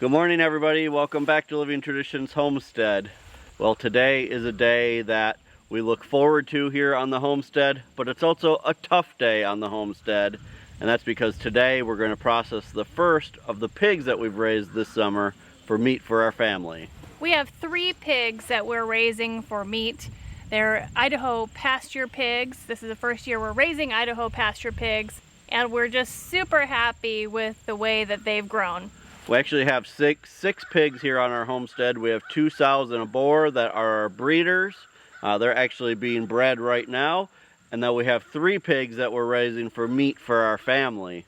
Good morning, everybody. Welcome back to Living Traditions Homestead. Well, today is a day that we look forward to here on the homestead, but it's also a tough day on the homestead, and that's because today we're going to process the first of the pigs that we've raised this summer for meat for our family. We have 3 pigs that we're raising for meat. They're Idaho Pasture Pigs. This is the first year we're raising Idaho Pasture Pigs, and we're just super happy with the way that they've grown. We actually have six pigs here on our homestead. We have 2 sows and a boar that are our breeders. They're actually being bred right now. And then we have 3 pigs that we're raising for meat for our family.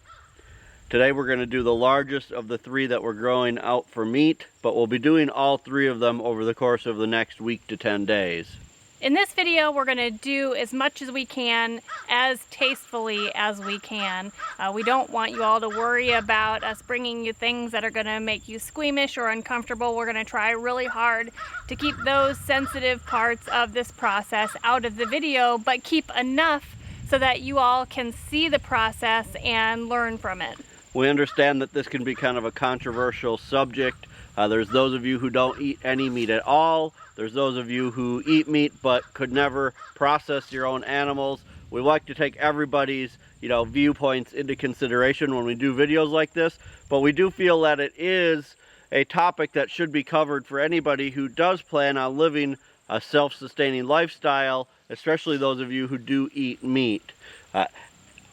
Today we're going to do the largest of the 3 that we're growing out for meat, but we'll be doing all 3 of them over the course of the next week to 10 days. In this video, we're going to do as much as we can, as tastefully as we can. We don't want you all to worry about us bringing you things that are going to make you squeamish or uncomfortable. We're going to try really hard to keep those sensitive parts of this process out of the video, but keep enough so that you all can see the process and learn from it. We understand that this can be kind of a controversial subject. There's those of you who don't eat any meat at all. There's those of you who eat meat but could never process your own animals. We like to take everybody's, viewpoints into consideration when we do videos like this, but we do feel that it is a topic that should be covered for anybody who does plan on living a self-sustaining lifestyle, especially those of you who do eat meat.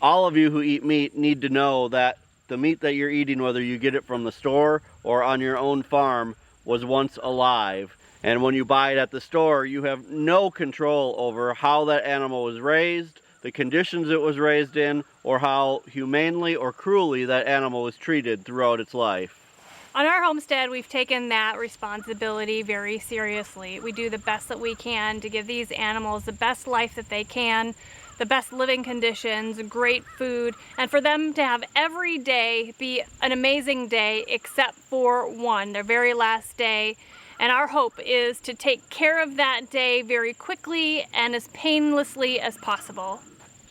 All of you who eat meat need to know that the meat that you're eating, whether you get it from the store or on your own farm, was once alive. And when you buy it at the store, you have no control over how that animal was raised, the conditions it was raised in, or how humanely or cruelly that animal was treated throughout its life. On our homestead, we've taken that responsibility very seriously. We do the best that we can to give these animals the best life that they can, the best living conditions, great food, and for them to have every day be an amazing day except for one, their very last day. And our hope is to take care of that day very quickly and as painlessly as possible.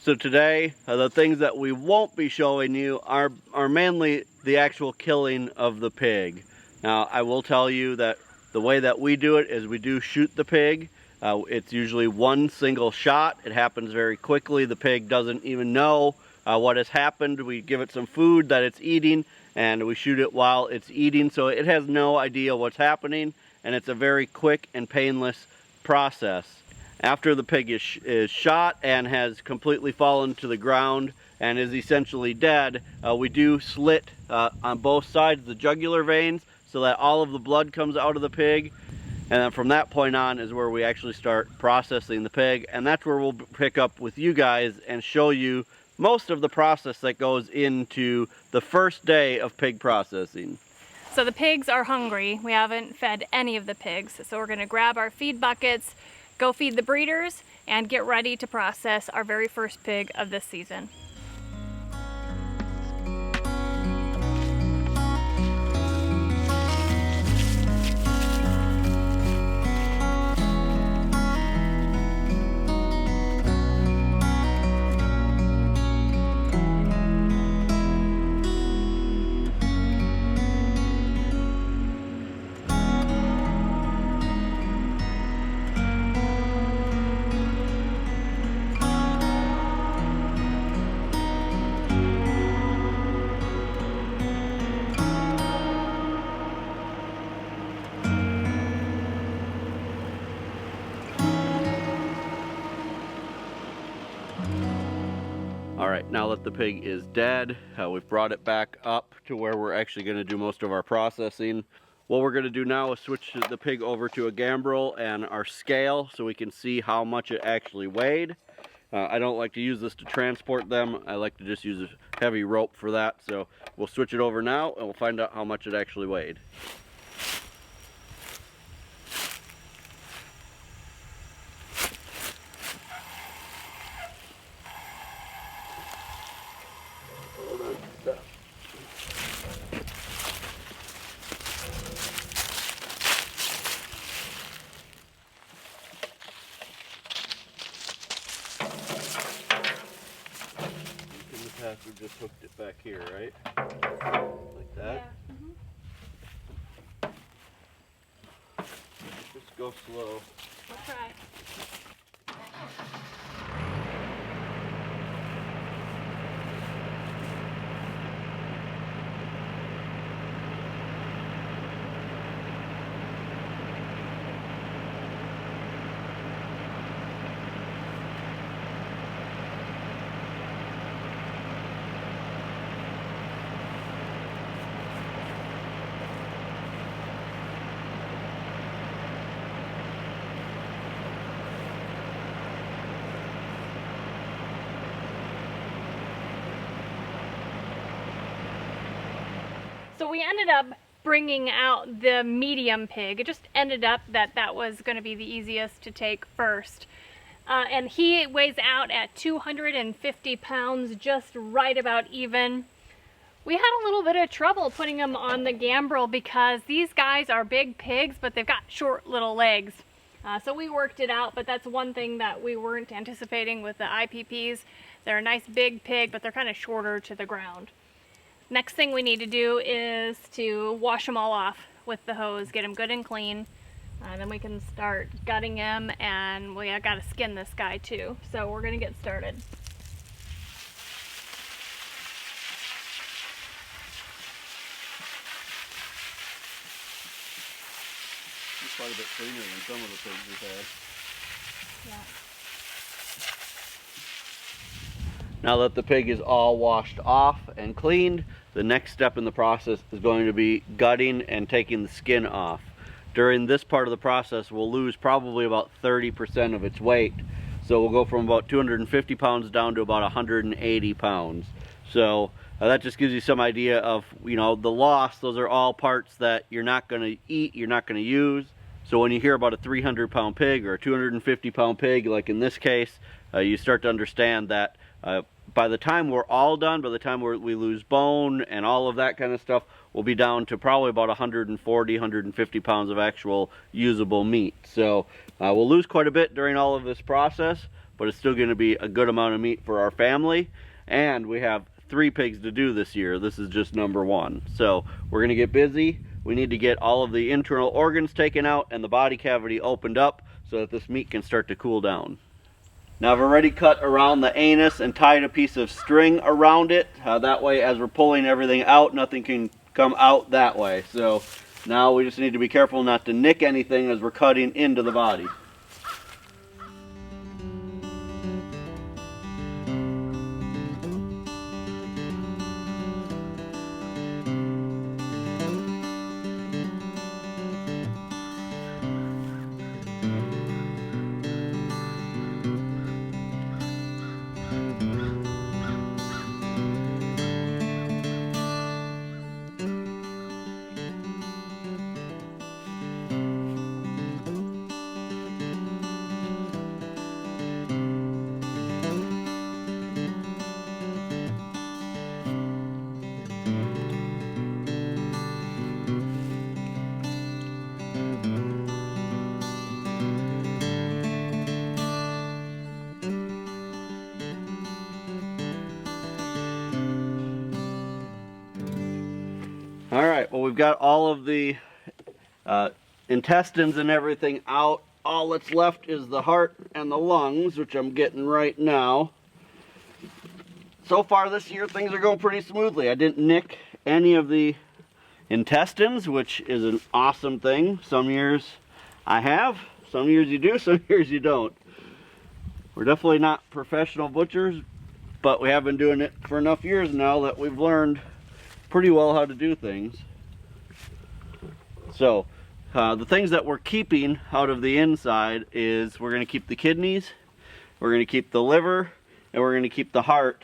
So today, the things that we won't be showing you are mainly the actual killing of the pig. Now, I will tell you that the way that we do it is we do shoot the pig. It's usually one single shot. It happens very quickly. The pig doesn't even know what has happened. We give it some food that it's eating, and we shoot it while it's eating, so it has no idea what's happening, and it's a very quick and painless process. After the pig is shot and has completely fallen to the ground and is essentially dead, we do slit on both sides the jugular veins so that all of the blood comes out of the pig. And then from that point on is where we actually start processing the pig, and that's where we'll pick up with you guys and show you most of the process that goes into the first day of pig processing. So the pigs are hungry. We haven't fed any of the pigs, so we're going to grab our feed buckets, go feed the breeders, and get ready to process our very first pig of this season. Alright, now that the pig is dead, we've brought it back up to where we're actually going to do most of our processing. What we're going to do now is switch the pig over to a gambrel and our scale so we can see how much it actually weighed. I don't like to use this to transport them. I like to just use a heavy rope for that. So we'll switch it over now and we'll find out how much it actually weighed. We just hooked it back here, right? Like that. Yeah. go slow. I'll try. So we ended up bringing out the medium pig. It just ended up that that was going to be the easiest to take first. And he weighs out at 250 pounds, just right about even. We had a little bit of trouble putting him on the gambrel because these guys are big pigs, but they've got short little legs. So we worked it out, but that's one thing that we weren't anticipating with the IPPs. They're a nice big pig, but they're kind of shorter to the ground. Next thing we need to do is to wash them all off with the hose, get them good and clean. Then we can start gutting him, and we got to skin this guy too. So we're going to get started. It's quite a bit cleaner than some of the pigs we've had. Yeah. Now that the pig is all washed off and cleaned, the next step in the process is going to be gutting and taking the skin off. During this part of the process, we'll lose probably about 30% of its weight. So we'll go from about 250 pounds down to about 180 pounds. So that just gives you some idea of, you know, the loss. Those are all parts that you're not going to eat, you're not going to use. So when you hear about a 300-pound pig or a 250-pound pig, like in this case, you start to understand that by the time we're all done, by the time we lose bone and all of that kind of stuff, we'll be down to probably about 140, 150 pounds of actual usable meat. So we'll lose quite a bit during all of this process, but it's still going to be a good amount of meat for our family. And we have 3 pigs to do this year. This is just number 1. So we're going to get busy. We need to get all of the internal organs taken out and the body cavity opened up so that this meat can start to cool down. Now I've already cut around the anus and tied a piece of string around it. That way, as we're pulling everything out, nothing can come out that way. So now we just need to be careful not to nick anything as we're cutting into the body. Alright, well, we've got all of the intestines and everything out. All that's left is the heart and the lungs, which I'm getting right now. So far this year, things are going pretty smoothly. I didn't nick any of the intestines, which is an awesome thing. Some years I have, some years you do, some years you don't. We're definitely not professional butchers, but we have been doing it for enough years now that we've learned pretty well how to do things. So the things that we're keeping out of the inside is we're going to keep the kidneys, we're going to keep the liver, and we're going to keep the heart.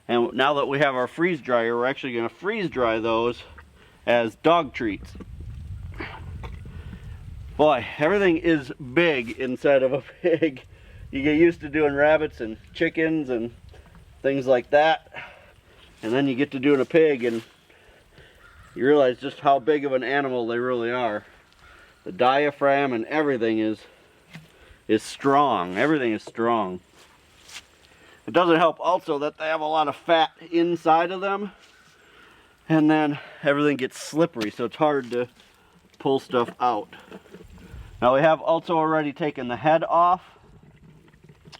And now that we have our freeze dryer, we're actually going to freeze dry those as dog treats. Boy, everything is big inside of a pig. You get used to doing rabbits and chickens and things like that, and then you get to doing a pig and you realize just how big of an animal they really are. The diaphragm and everything is strong. Everything is strong. It doesn't help also that they have a lot of fat inside of them, and then everything gets slippery, so it's hard to pull stuff out. Now we have also already taken the head off.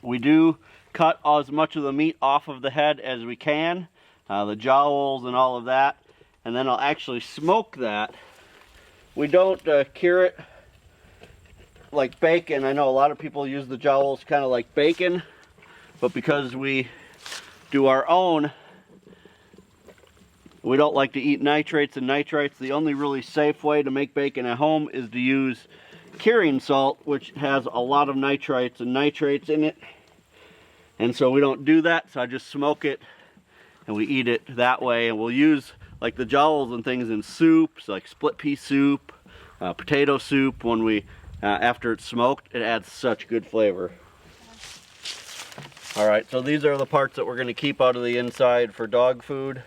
We do cut as much of the meat off of the head as we can, the jowls and all of that, and then I'll actually smoke that. We don't cure it like bacon. I know a lot of people use the jowls kind of like bacon, but because we do our own, we don't like to eat nitrates and nitrites. The only really safe way to make bacon at home is to use curing salt, which has a lot of nitrites and nitrates in it. And so we don't do that, so I just smoke it and we eat it that way. And we'll use like the jowls and things in soups, like split pea soup, potato soup. When we, after it's smoked, it adds such good flavor. All right, so these are the parts that we're gonna keep out of the inside for dog food.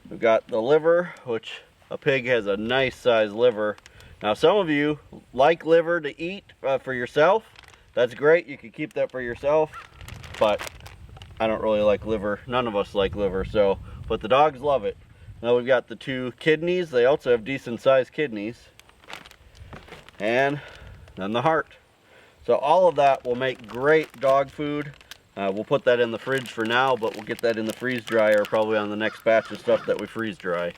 We've got the liver, which a pig has a nice sized liver. Now some of you like liver to eat for yourself. That's great, you can keep that for yourself, but I don't really like liver. None of us like liver, but the dogs love it. Now we've got the 2 kidneys. They also have decent sized kidneys. And then the heart. So all of that will make great dog food. We'll put that in the fridge for now, but we'll get that in the freeze dryer probably on the next batch of stuff that we freeze dry.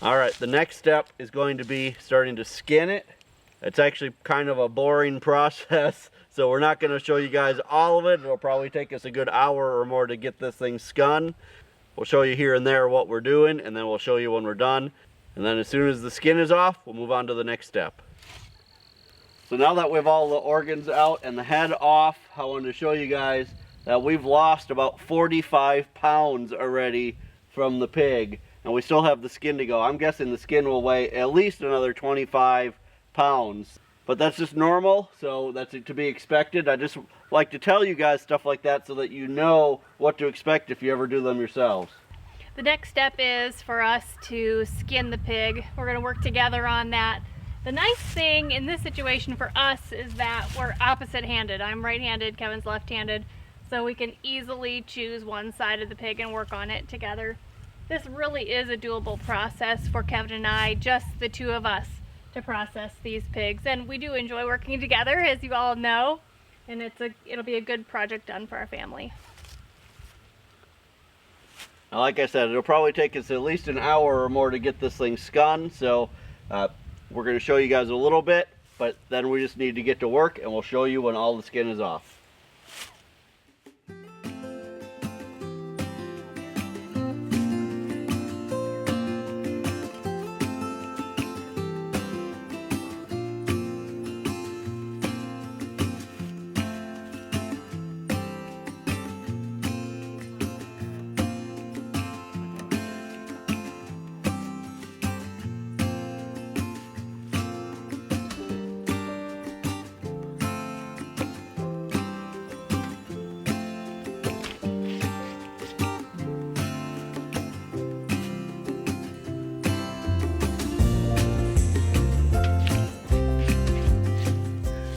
All right, the next step is going to be starting to skin it. It's actually kind of a boring process, so we're not going to show you guys all of it. It'll probably take us a good hour or more to get this thing skun. We'll show you here and there what we're doing, and then we'll show you when we're done. And then as soon as the skin is off, we'll move on to the next step. So now that we have all the organs out and the head off, I wanted to show you guys that we've lost about 45 pounds already from the pig, and we still have the skin to go. I'm guessing the skin will weigh at least another 25 pounds, but that's just normal, so that's to be expected. I just like to tell you guys stuff like that so that you know what to expect if you ever do them yourselves. The next step is for us to skin the pig. We're going to work together on that. The nice thing in this situation for us is that we're opposite-handed. I'm right-handed, Kevin's left-handed, so we can easily choose one side of the pig and work on it together. This really is a doable process for Kevin and I, just the 2 of us, to process these pigs. And we do enjoy working together, as you all know, and it'll be a good project done for our family. Now, like I said, it'll probably take us at least an hour or more to get this thing skun, so we're going to show you guys a little bit, but then we just need to get to work and we'll show you when all the skin is off.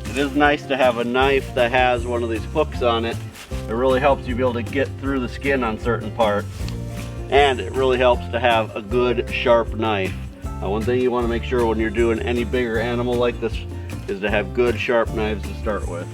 It is nice to have a knife that has one of these hooks on it. It really helps you be able to get through the skin on certain parts. And it really helps to have a good sharp knife. One thing you want to make sure when you're doing any bigger animal like this is to have good sharp knives to start with.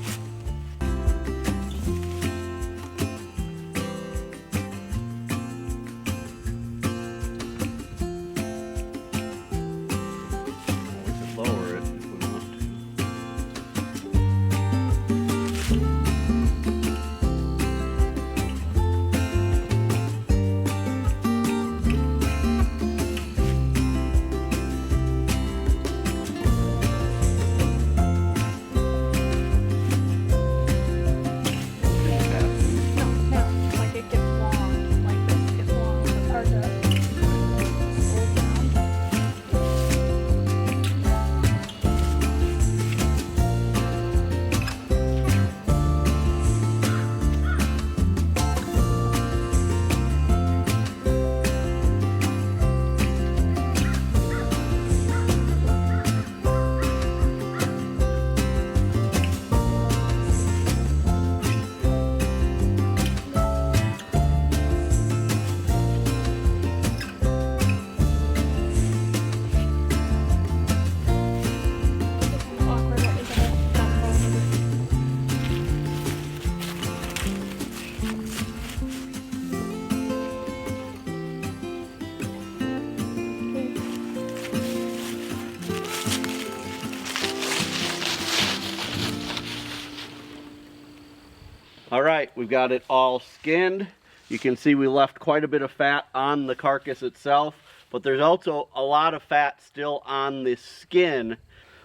All right, we've got it all skinned. You can see we left quite a bit of fat on the carcass itself, but there's also a lot of fat still on the skin.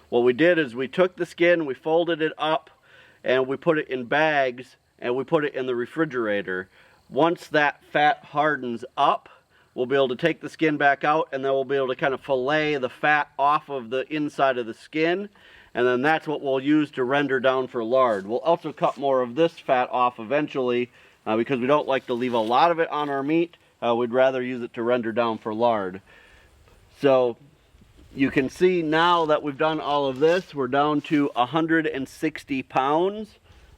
What we did is we took the skin, we folded it up, and we put it in bags, and we put it in the refrigerator. Once that fat hardens up, we'll be able to take the skin back out, and then we'll be able to kind of fillet the fat off of the inside of the skin, and then that's what we'll use to render down for lard. We'll also cut more of this fat off eventually, because we don't like to leave a lot of it on our meat. We'd rather use it to render down for lard. So you can see now that we've done all of this, we're down to 160 pounds,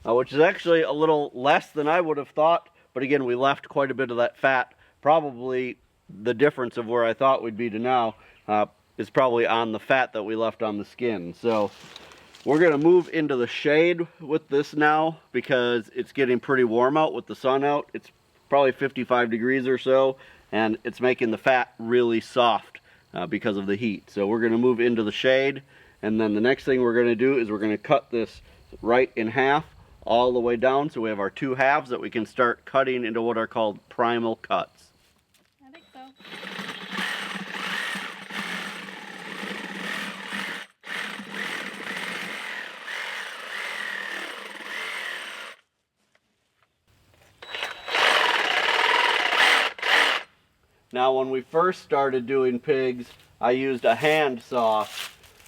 which is actually a little less than I would have thought. But again, we left quite a bit of that fat. Probably the difference of where I thought we'd be to now is probably on the fat that we left on the skin. So we're going to move into the shade with this now because it's getting pretty warm out with the sun out. It's probably 55 degrees or so, and it's making the fat really soft because of the heat. So we're going to move into the shade, and then the next thing we're going to do is we're going to cut this right in half all the way down, so we have our two halves that we can start cutting into what are called primal cuts. I think so. Now, when we first started doing pigs, I used a hand saw.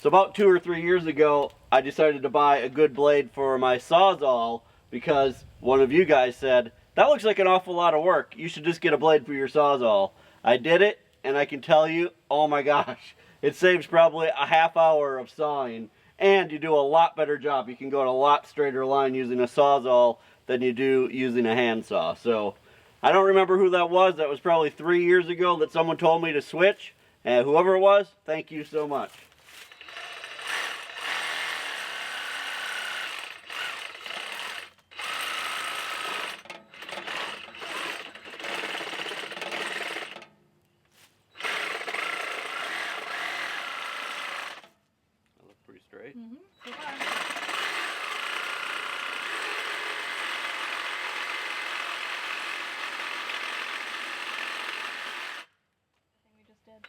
So about 2 or 3 years ago, I decided to buy a good blade for my Sawzall because one of you guys said, that looks like an awful lot of work. You should just get a blade for your Sawzall. I did it, and I can tell you, oh my gosh, it saves probably a half hour of sawing, and you do a lot better job. You can go in a lot straighter line using a Sawzall than you do using a handsaw. So I don't remember who that was. That was probably 3 years ago that someone told me to switch. And whoever it was, thank you so much. That looks pretty straight. Mm-hmm. So far. We just did.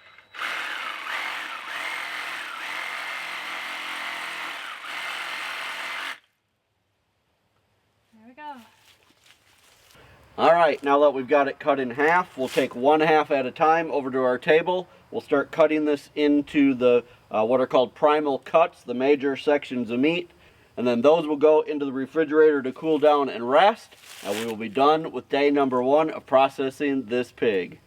There we go. All right, now that we've got it cut in half, we'll take one half at a time over to our table. We'll start cutting this into the what are called primal cuts, the major sections of meat. And then those will go into the refrigerator to cool down and rest. And we will be done with day number 1 of processing this pig.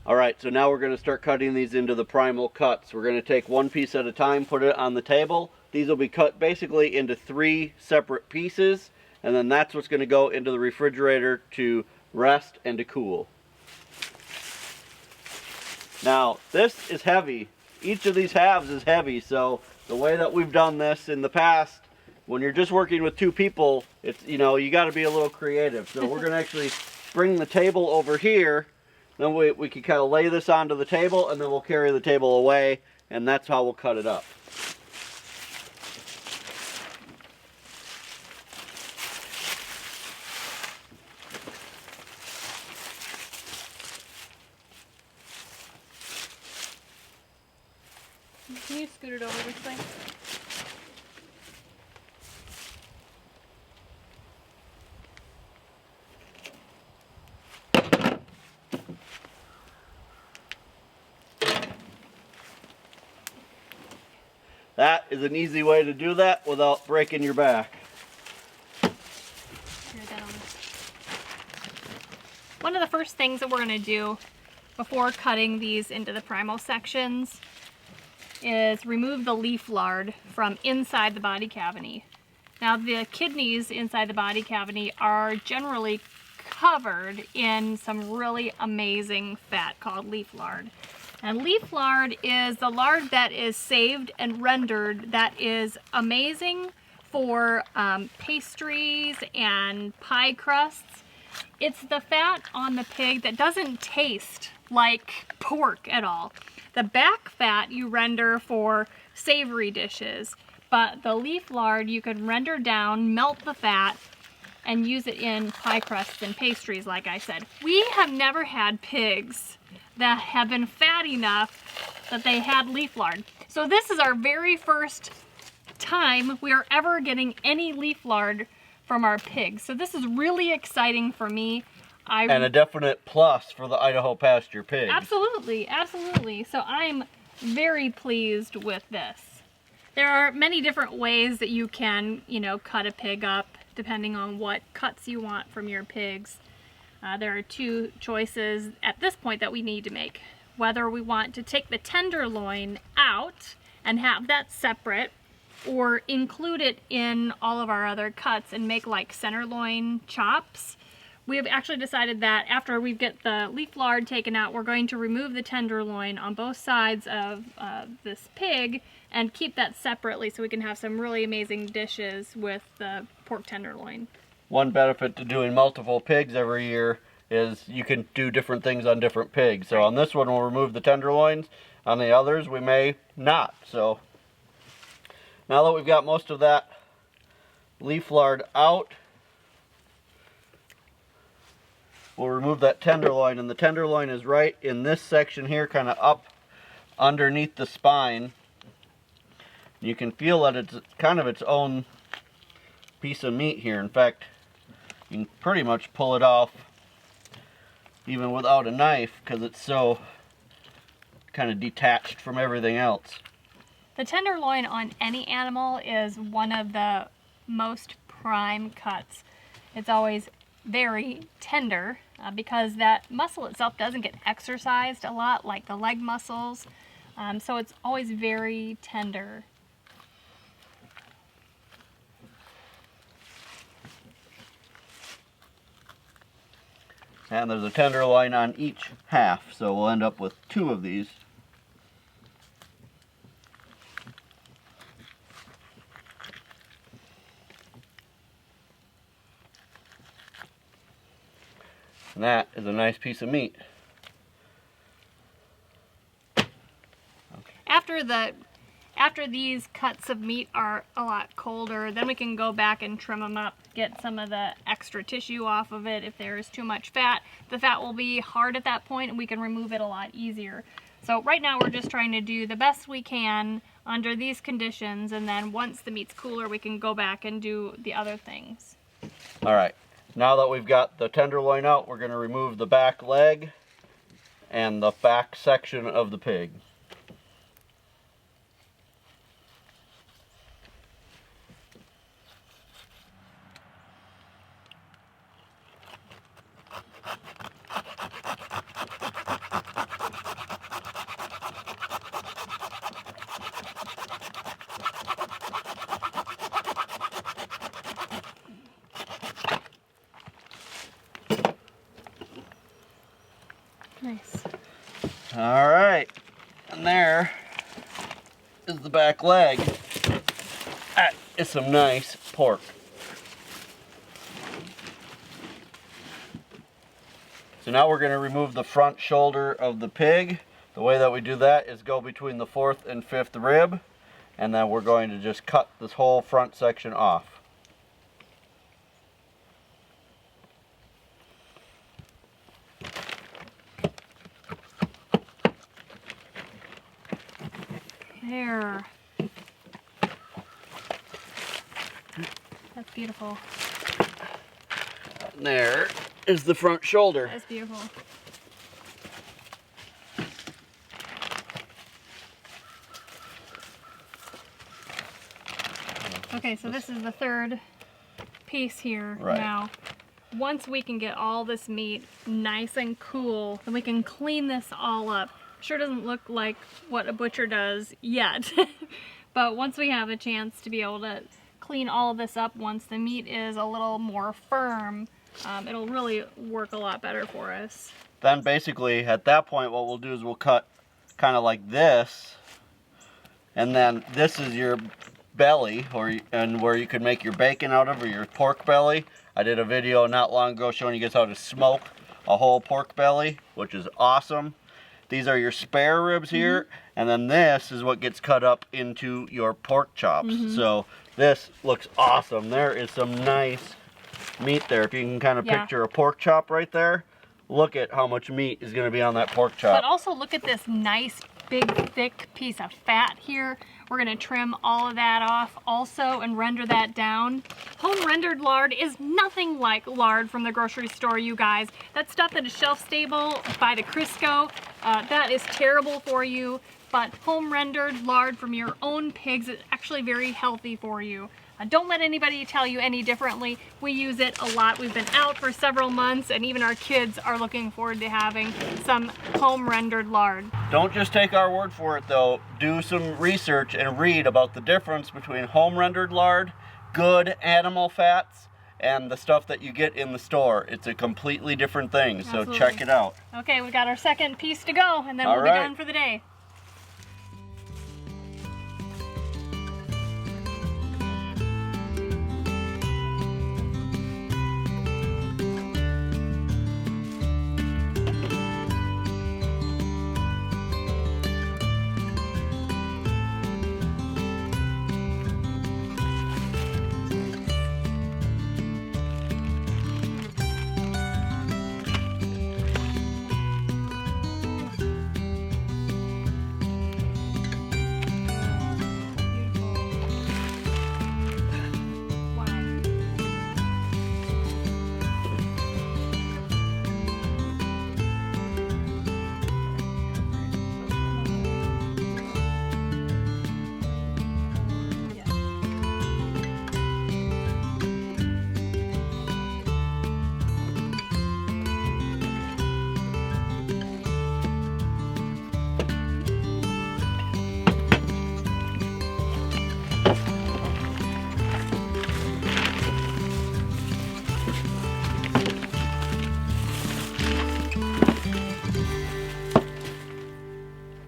All right, so now we're going to start cutting these into the primal cuts. We're going to take one piece at a time, put it on the table. These will be cut basically into 3 separate pieces, and then that's what's going to go into the refrigerator to rest and to cool. Now, this is heavy. Each of these halves is heavy, so the way that we've done this in the past, when you're just working with 2 people, it's, you know, you got to be a little creative. So we're going to actually bring the table over here. Then we can kind of lay this onto the table, and then we'll carry the table away, and that's how we'll cut it up. Can you scoot it over this way? That is an easy way to do that without breaking your back. One of the first things that we're going to do before cutting these into the primal sections is remove the leaf lard from inside the body cavity. Now, the kidneys inside the body cavity are generally covered in some really amazing fat called leaf lard. And leaf lard is the lard that is saved and rendered that is amazing for pastries and pie crusts. It's the fat on the pig that doesn't taste like pork at all. The back fat you render for savory dishes, but the leaf lard you can render down, melt the fat, and use it in pie crusts and pastries, like I said. We have never had pigs that have been fat enough that they had leaf lard. So this is our very first time we are ever getting any leaf lard from our pigs. So this is really exciting for me. And a definite plus for the Idaho Pasture Pigs. Absolutely, absolutely. So I'm very pleased with this. There are many different ways that you can, cut a pig up depending on what cuts you want from your pigs. There are two choices at this point that we need to make. Whether we want to take the tenderloin out and have that separate, or include it in all of our other cuts and make like centerloin chops. We have actually decided that after we get the leaf lard taken out, we're going to remove the tenderloin on both sides of this pig and keep that separately so we can have some really amazing dishes with the pork tenderloin. One benefit to doing multiple pigs every year is you can do different things on different pigs. So on this one we'll remove the tenderloins, on the others we may not. So now that we've got most of that leaf lard out, we'll remove that tenderloin, and the tenderloin is right in this section here, kind of up underneath the spine. You can feel that it's kind of its own piece of meat here. In fact, you can pretty much pull it off even without a knife because it's so kind of detached from everything else. The tenderloin on any animal is one of the most prime cuts. It's always very tender because that muscle itself doesn't get exercised a lot like the leg muscles. So it's always very tender. And there's a tenderloin on each half, so we'll end up with 2 of these. And that is a nice piece of meat. Okay. After these cuts of meat are a lot colder, then we can go back and trim them up, get some of the extra tissue off of it if there is too much fat. The fat will be hard at that point and we can remove it a lot easier. So right now we're just trying to do the best we can under these conditions, and then once the meat's cooler we can go back and do the other things. Alright, now that we've got the tenderloin out, we're going to remove the back leg and the back section of the pig. Nice. Alright, and there is the back leg. That is some nice pork. So now we're going to remove the front shoulder of the pig. The way that we do that is go between the 4th and 5th rib, and then we're going to just cut this whole front section off. There. That's beautiful. And there is the front shoulder. That's beautiful. Okay, so this is the third piece here now. Once we can get all this meat nice and cool, then we can clean this all up. Sure doesn't look like what a butcher does yet, but once we have a chance to be able to clean all of this up, once the meat is a little more firm, it'll really work a lot better for us. Then basically at that point what we'll do is we'll cut kind of like this, and then this is your belly, and where you could make your bacon out of, or your pork belly. I did a video not long ago showing you guys how to smoke a whole pork belly, which is awesome. These are your spare ribs here, and then this is what gets cut up into your pork chops. So this looks awesome. There is some nice meat there. If you can kind of Yeah. picture a pork chop right there, look at how much meat is going to be on that pork chop. But also look at this nice, big, thick piece of fat here. We're gonna trim all of that off also and render that down. Home rendered lard is nothing like lard from the grocery store, you guys. That stuff that is shelf stable by the Crisco, that is terrible for you. But home rendered lard from your own pigs is actually very healthy for you. Don't let anybody tell you any differently. We use it a lot. We've been out for several months, and even our kids are looking forward to having some home rendered lard. Don't just take our word for it though. Do some research and read about the difference between home rendered lard, good animal fats, and the stuff that you get in the store. It's a completely different thing, so Absolutely. check it out. Okay, we got our second piece to go, and then All we'll right. be done for the day.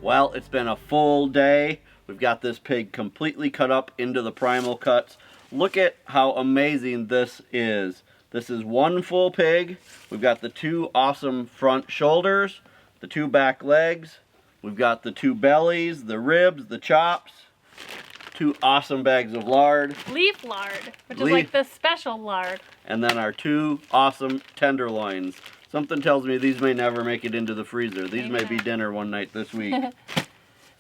Well, it's been a full day. We've got this pig completely cut up into the primal cuts. Look at how amazing this is. This is one full pig. We've got the two awesome front shoulders, the two back legs. We've got the two bellies, the ribs, the chops, two awesome bags of lard. Leaf lard, which is like the special lard. And then our two awesome tenderloins. Something tells me these may never make it into the freezer. These may be dinner one night this week.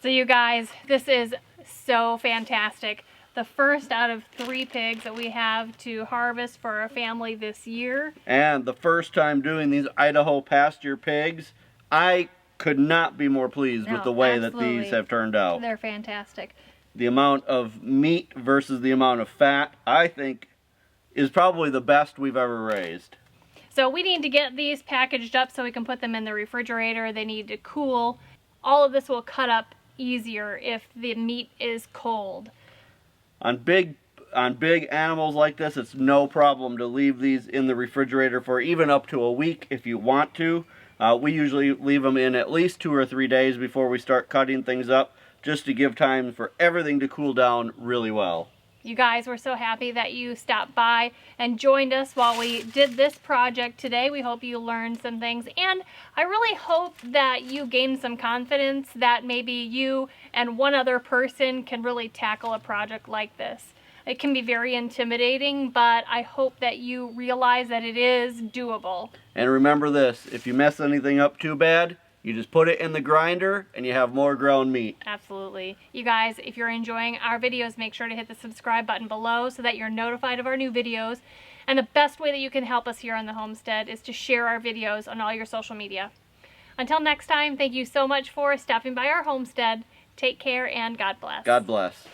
So you guys, this is so fantastic. The first out of 3 pigs that we have to harvest for our family this year. And the first time doing these Idaho Pasture Pigs, I could not be more pleased with the way that these have turned out. They're fantastic. The amount of meat versus the amount of fat, I think, is probably the best we've ever raised. So we need to get these packaged up so we can put them in the refrigerator. They need to cool. All of this will cut up easier if the meat is cold. On big animals like this, it's no problem to leave these in the refrigerator for even up to a week if you want to. We usually leave them in at least 2 or 3 days before we start cutting things up, just to give time for everything to cool down really well. You guys, we're so happy that you stopped by and joined us while we did this project today. We hope you learned some things, and I really hope that you gained some confidence that maybe you and one other person can really tackle a project like this. It can be very intimidating, but I hope that you realize that it is doable. And remember this, if you mess anything up too bad, you just put it in the grinder and you have more ground meat. Absolutely. You guys, if you're enjoying our videos, make sure to hit the subscribe button below so that you're notified of our new videos. And the best way that you can help us here on the homestead is to share our videos on all your social media. Until next time, thank you so much for stopping by our homestead. Take care and God bless. God bless.